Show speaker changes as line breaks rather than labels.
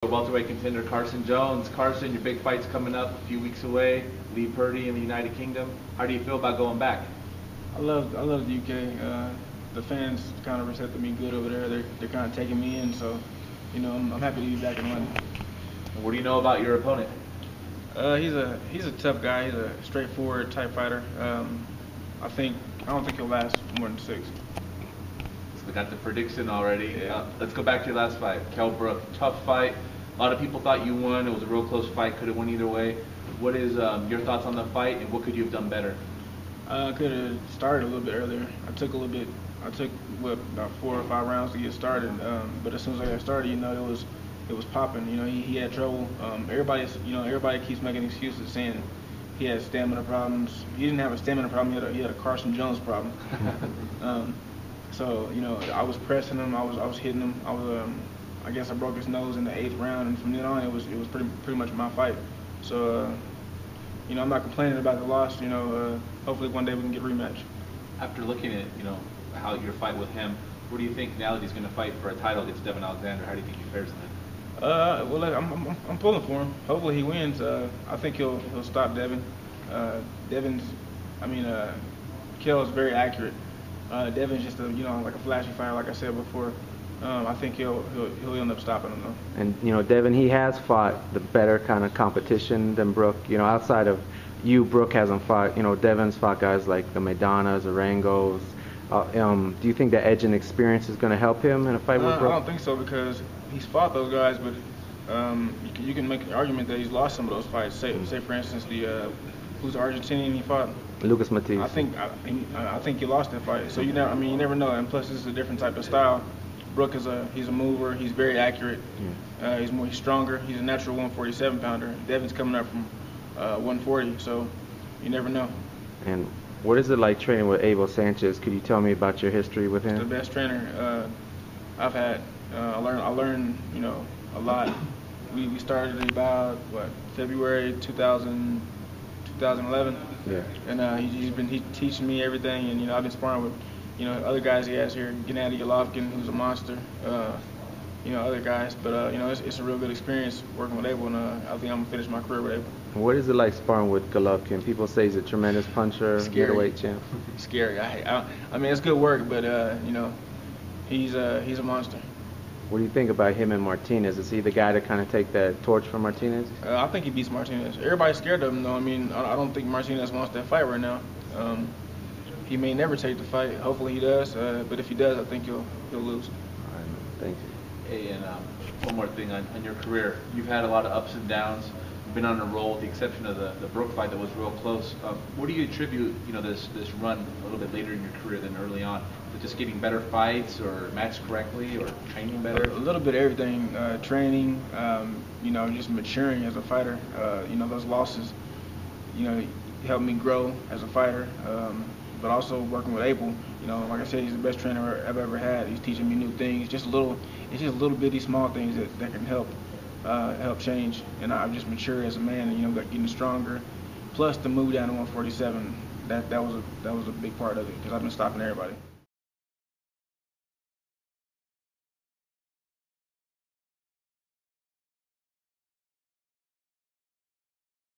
Welterweight contender Carson Jones. Carson, your big fight's coming up a few weeks away. Lee Purdy in the United Kingdom. How do you feel about going back?
I love the UK. The fans kind of accepted me good over there. They're kind of taking me in, so I'm happy to be back in London.
What do you know about your opponent?
He's a tough guy. He's a straightforward type fighter. I don't think he'll last more than 6.
So we got the prediction already.
Yeah.
Let's go back to your last fight, Kell Brook. Tough fight. A lot of people thought you won. It was a real close fight. Could have won either way. What is your thoughts on the fight, and what could you have done better?
I could have started a little bit earlier. I took about 4 or 5 rounds to get started. But as soon as I got started, it was popping. He had trouble. Everybody keeps making excuses saying he had stamina problems. He didn't have a stamina problem. He had a Carson Jones problem. So I was pressing him. I was hitting him. I guess I broke his nose in the 8th round, and from then on, it was pretty much my fight. So I'm not complaining about the loss. Hopefully one day we can get a rematch.
After looking at how your fight with him, what do you think now that he's going to fight for a title against Devon Alexander? How do you think he fares in that?
Well, I'm pulling for him. Hopefully he wins. I think he'll stop Devon. Kell is very accurate. Devon's just like a flashy fighter, like I said before. I think he'll end up stopping him though.
And Devon, he has fought the better kind of competition than Brook. Outside of you, Brook hasn't fought. Devon's fought guys like the Maidanas, the Rangos. Do you think the edge and experience is going to help him in a fight with Brook?
I don't think so, because he's fought those guys, but you can make an argument that he's lost some of those fights. Say for instance, who's the Argentinian he fought?
Lucas Matiz.
I think he lost that fight. So you never know. And plus, this is a different type of style. Brook he's a mover. He's very accurate. He's stronger. He's a natural 147 pounder. Devon's coming up from 140. So you never know.
And what is it like training with Abel Sanchez? Could you tell me about your history with him?
The best trainer I've had. I learned a lot. We started about February 2011.
Yeah.
And he's teaching me everything, and I've been sparring with other guys he has here, Gennady Golovkin, who's a monster. Other guys, but it's a real good experience working with Abel, and I think I'm gonna finish my career with Abel.
What is it like sparring with Golovkin? People say he's a tremendous puncher, middleweight champ.
Scary. I mean, it's good work, but he's a monster.
What do you think about him and Martinez? Is he the guy to kind of take that torch from Martinez?
I think he beats Martinez. Everybody's scared of him, though. I don't think Martinez wants that fight right now. He may never take the fight. Hopefully he does. But if he does, I think he'll lose.
All right, thank you.
Hey, and one more thing on your career. You've had a lot of ups and downs. You've been on a roll, with the exception of the Brook fight that was real close. What do you attribute this run a little bit later in your career than early on? Is it just getting better fights, or matched correctly, or training better?
A little bit of everything. Training, just maturing as a fighter. Those losses, helped me grow as a fighter. But also working with Abel, like I said, he's the best trainer I've ever had. He's teaching me new things. It's just little bitty small things that can help change. And I've just matured as a man, and getting stronger. Plus the move down to 147, that was a big part of it, because I've been stopping everybody.